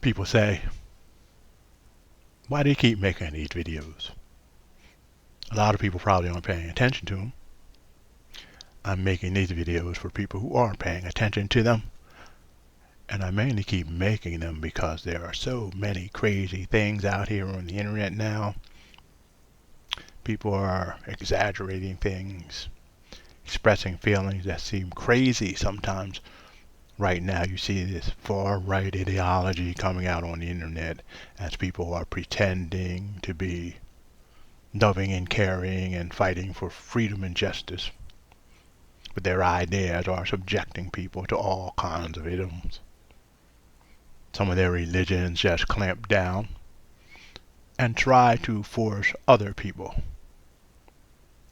People say, why do you keep making these videos? A lot of people probably aren't paying attention to them. I'm making these videos for people who aren't paying attention to them. And I mainly keep making them because there are so many crazy things out here on the internet now. People are exaggerating things, expressing feelings that seem crazy sometimes. Right now you see this far-right ideology coming out on the internet as people are pretending to be loving and caring and fighting for freedom and justice. But their ideas are subjecting people to all kinds of isms. Some of their religions just clamp down and try to force other people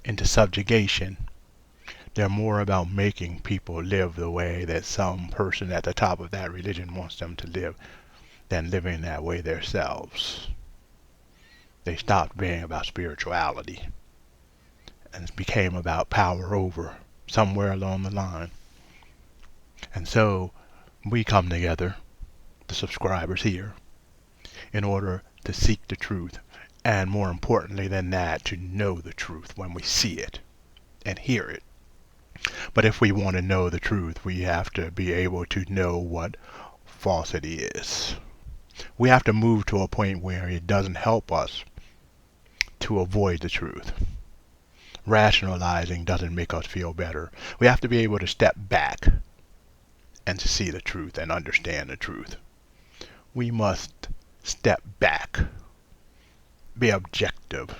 into subjugation. They're more about making people live the way that some person at the top of that religion wants them to live than living that way themselves. They stopped being about spirituality and it became about power over somewhere along the line. And so we come together, the subscribers here, in order to seek the truth, and more importantly than that, to know the truth when we see it and hear it. But if we want to know the truth, we have to be able to know what falsity is. We have to move to a point where it doesn't help us to avoid the truth. Rationalizing doesn't make us feel better. We have to be able to step back and to see the truth and understand the truth. We must step back, be objective,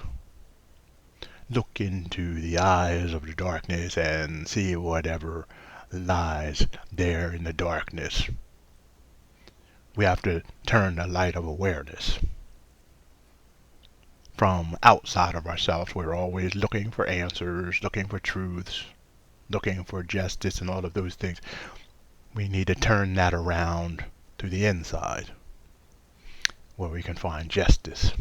look into the eyes of the darkness and see whatever lies there in the darkness. We have to turn the light of awareness. From outside of ourselves, we're always looking for answers, looking for truths, looking for justice and all of those things. We need to turn that around to the inside, where we can find justice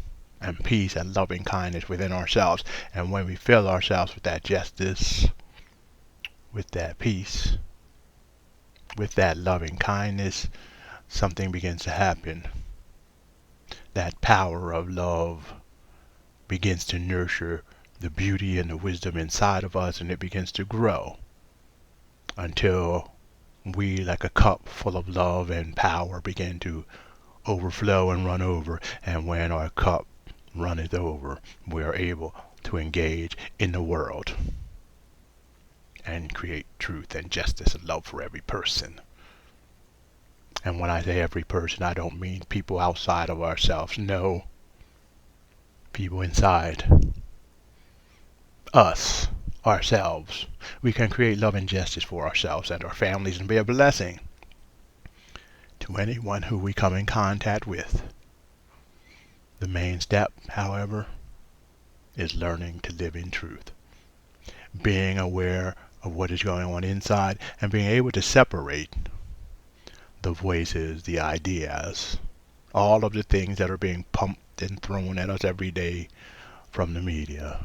and peace and loving kindness within ourselves. And when we fill ourselves with that justice, with that peace, with that loving kindness, something begins to happen. That power of love begins to nurture the beauty and the wisdom inside of us, and it begins to grow until we, like a cup full of love and power, begin to overflow and run over. And when our cup runneth over, we are able to engage in the world and create truth and justice and love for every person. And when I say every person, I don't mean people outside of ourselves. No, people inside us, ourselves. We can create love and justice for ourselves and our families and be a blessing to anyone who we come in contact with. The main step, however, is learning to live in truth. Being aware of what is going on inside and being able to separate the voices, the ideas, all of the things that are being pumped and thrown at us every day from the media,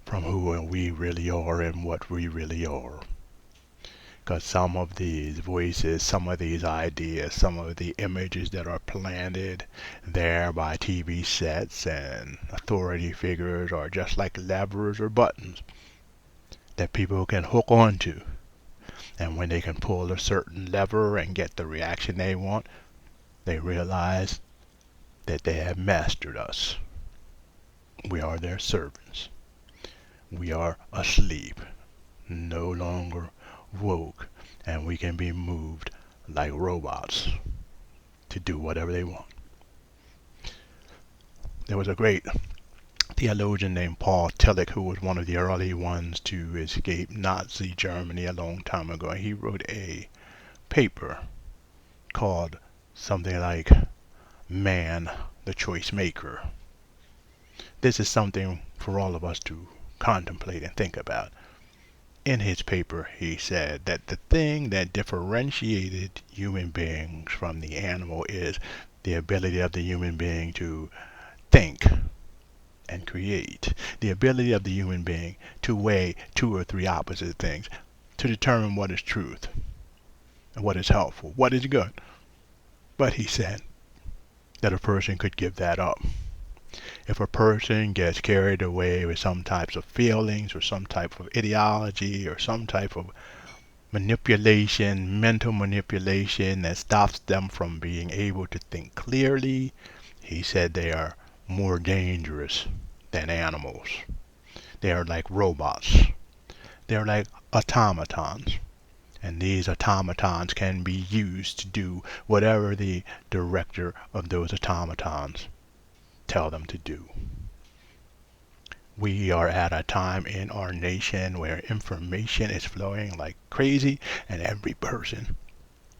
from who we really are and what we really are. Because some of these voices, some of these ideas, some of the images that are planted there by TV sets and authority figures are just like levers or buttons that people can hook onto. And when they can pull a certain lever and get the reaction they want, they realize that they have mastered us. We are their servants. We are asleep, no longer woke, and we can be moved like robots to do whatever they want. There was a great theologian named Paul Tillich who was one of the early ones to escape Nazi Germany a long time ago. He wrote a paper called something like Man, the Choice Maker. This is something for all of us to contemplate and think about. In his paper, he said that the thing that differentiated human beings from the animal is the ability of the human being to think and create. The ability of the human being to weigh two or three opposite things, to determine what is truth and what is helpful, what is good, But he said that a person could give that up. If a person gets carried away with some types of feelings or some type of ideology or some type of manipulation, mental manipulation that stops them from being able to think clearly, he said they are more dangerous than animals. They are like robots. They are like automatons. And these automatons can be used to do whatever the director of those automatons tell them to do. We are at a time in our nation where information is flowing like crazy, and every person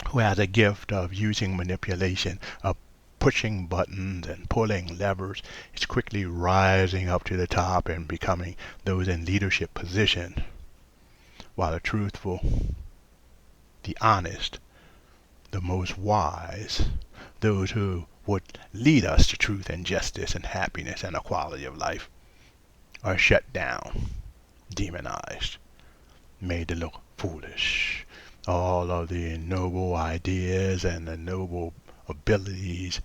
who has a gift of using manipulation, of pushing buttons and pulling levers, is quickly rising up to the top and becoming those in leadership position, while the truthful, the honest, the most wise, those who would lead us to truth and justice and happiness and a quality of life, are shut down, demonized, made to look foolish. All of the noble ideas and the noble abilities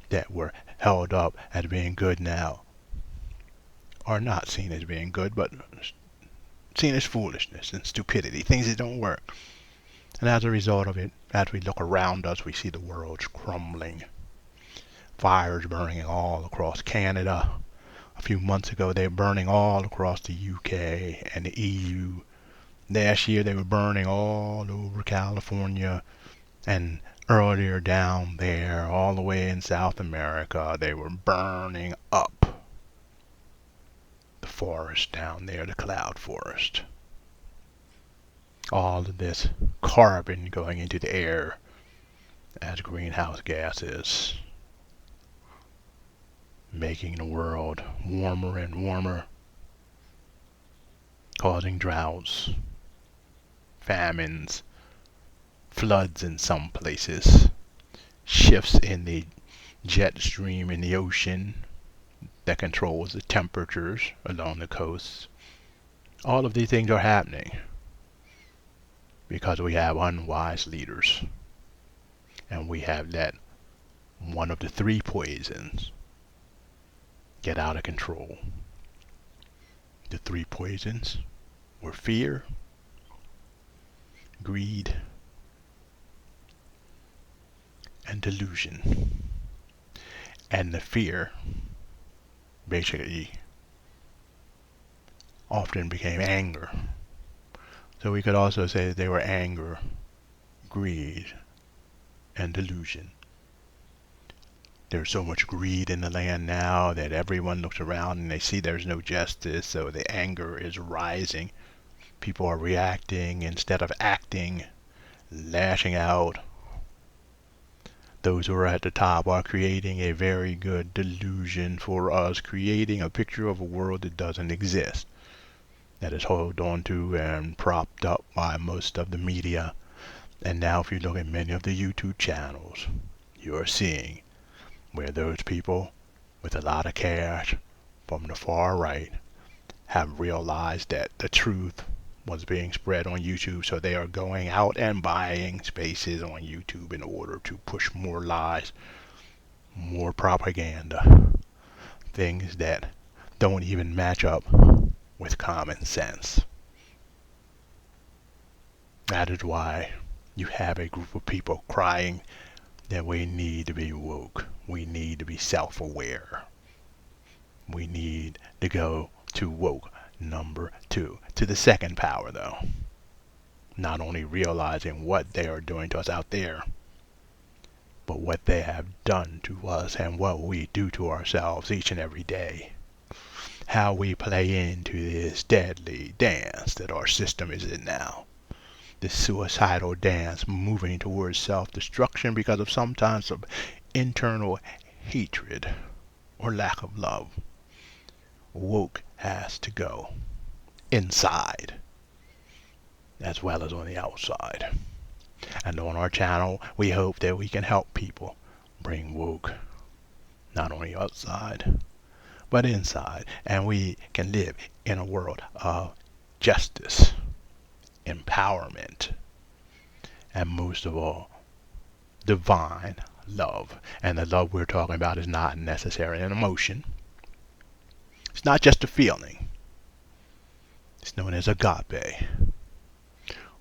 that were held up as being good now are not seen as being good, but seen as foolishness and stupidity, things that don't work. And as a result of it, as we look around us, we see the world's crumbling. Fires burning all across Canada. A few months ago, they were burning all across the UK and the EU. Last year, they were burning all over California, and earlier down there, all the way in South America, they were burning up the forest down there, the cloud forest. All of this carbon going into the air as greenhouse gases, making the world warmer and warmer, causing droughts, famines, floods in some places, shifts in the jet stream in the ocean that controls the temperatures along the coasts. All of these things are happening because we have unwise leaders, and we have let one of the three poisons get out of control. The three poisons were fear, greed, and delusion. And the fear basically often became anger. So we could also say that they were anger, greed, and delusion. There's so much greed in the land now that everyone looks around and they see there's no justice, so the anger is rising. People are reacting instead of acting, lashing out. Those who are at the top are creating a very good delusion for us, creating a picture of a world that doesn't exist, that is held on to and propped up by most of the media. And now if you look at many of the YouTube channels, you are seeing where those people with a lot of cash from the far right have realized that the truth was being spread on YouTube, so they are going out and buying spaces on YouTube in order to push more lies, more propaganda, things that don't even match up with common sense. That is why you have a group of people crying that we need to be woke. We need to be self-aware. We need to go to woke number 2. To the second power, though. Not only realizing what they are doing to us out there, but what they have done to us and what we do to ourselves each and every day. How we play into this deadly dance that our system is in now. This suicidal dance moving towards self-destruction because of sometimes of internal hatred or lack of love. Woke has to go inside as well as on the outside. And on our channel, we hope that we can help people bring woke not only outside but inside, and we can live in a world of justice, empowerment, and most of all, divine love. And the love we're talking about is not necessarily an emotion. It's not just a feeling. It's known as agape,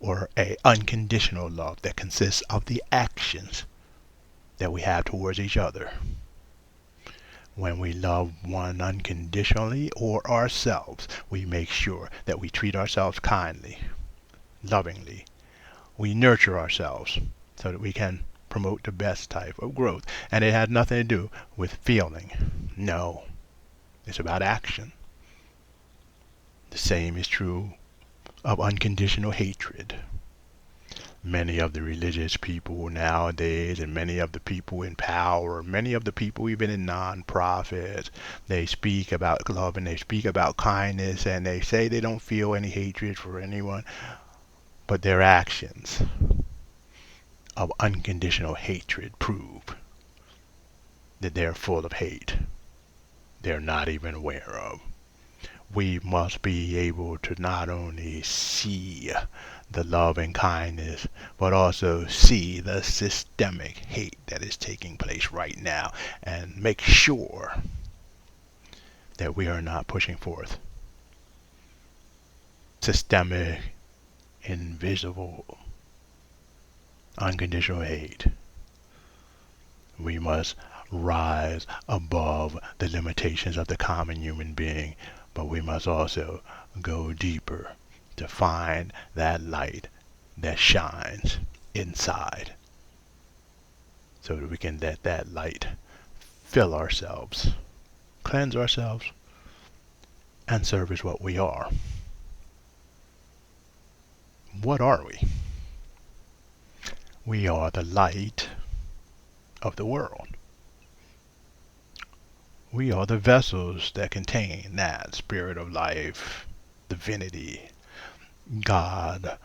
or a unconditional love that consists of the actions that we have towards each other. When we love one unconditionally or ourselves, we make sure that we treat ourselves kindly, lovingly. We nurture ourselves so that we can promote the best type of growth. And it had nothing to do with feeling. No, it's about action. The same is true of unconditional hatred. Many of the religious people nowadays, and many of the people in power, many of the people even in non-profits, they speak about love and they speak about kindness, and they say they don't feel any hatred for anyone, but their actions of unconditional hatred prove that they're full of hate they're not even aware of. We must be able to not only see the love and kindness, but also see the systemic hate that is taking place right now, and make sure that we are not pushing forth systemic, invisible, unconditional hate. We must rise above the limitations of the common human being, but we must also go deeper to find that light that shines inside, so that we can let that light fill ourselves, cleanse ourselves, and serve as what we are. What are we? We are the light of the world. We are the vessels that contain that spirit of life, divinity, God.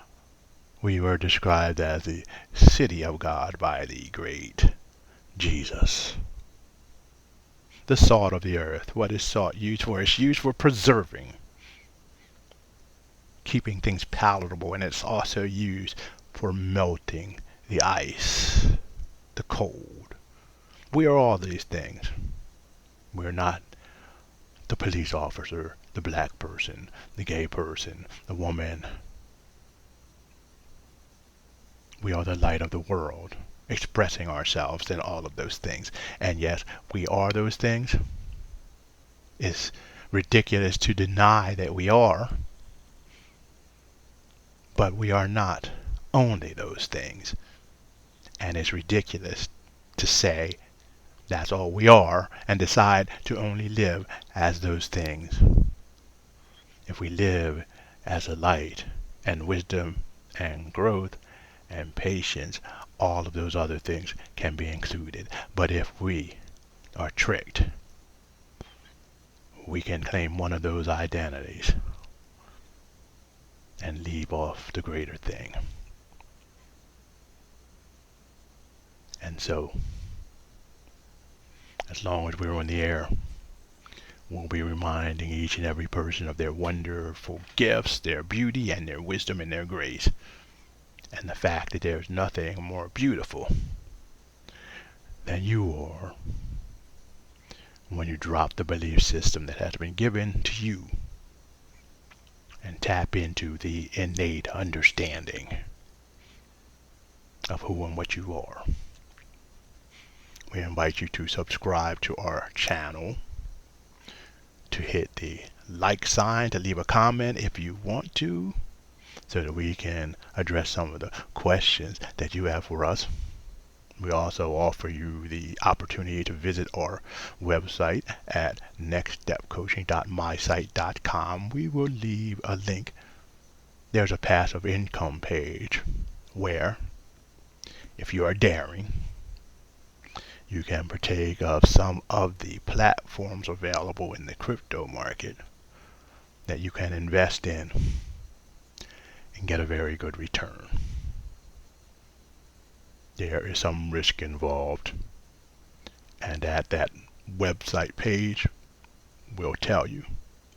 We were described as the city of God by the great Jesus. The salt of the earth. What is salt used for? It's used for preserving, keeping things palatable, and it's also used for melting the ice, the cold. We are all these things. We're not the police officer, the black person, the gay person, the woman. We are the light of the world, expressing ourselves in all of those things. And yes, we are those things. It's ridiculous to deny that we are, but we are not only those things. And it's ridiculous to say that's all we are and decide to only live as those things. If we live as a light and wisdom and growth and patience, all of those other things can be included. But if we are tricked, we can claim one of those identities and leave off the greater thing. And so, as long as we're on the air, we'll be reminding each and every person of their wonderful gifts, their beauty, and their wisdom and their grace. And the fact that there's nothing more beautiful than you are when you drop the belief system that has been given to you and tap into the innate understanding of who and what you are. We invite you to subscribe to our channel, to hit the like sign, to leave a comment if you want to, so that we can address some of the questions that you have for us. We also offer you the opportunity to visit our website at nextstepcoaching.mysite.com. We will leave a link. There's a passive income page where, if you are daring, you can partake of some of the platforms available in the crypto market that you can invest in and get a very good return. There is some risk involved, and at that website page will tell you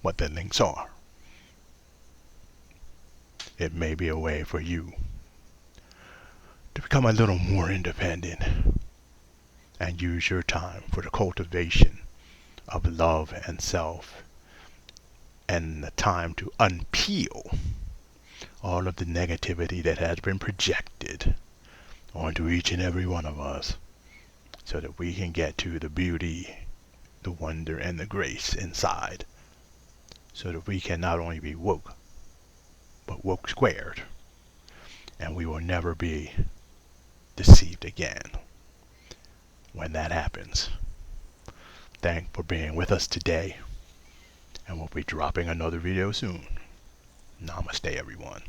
what the links are. It may be a way for you to become a little more independent and use your time for the cultivation of love and self, and the time to unpeel all of the negativity that has been projected onto each and every one of us, so that we can get to the beauty, the wonder, and the grace inside, so that we can not only be woke, but woke squared, and we will never be deceived again when that happens. Thanks for being with us today, and we'll be dropping another video soon. Namaste, everyone.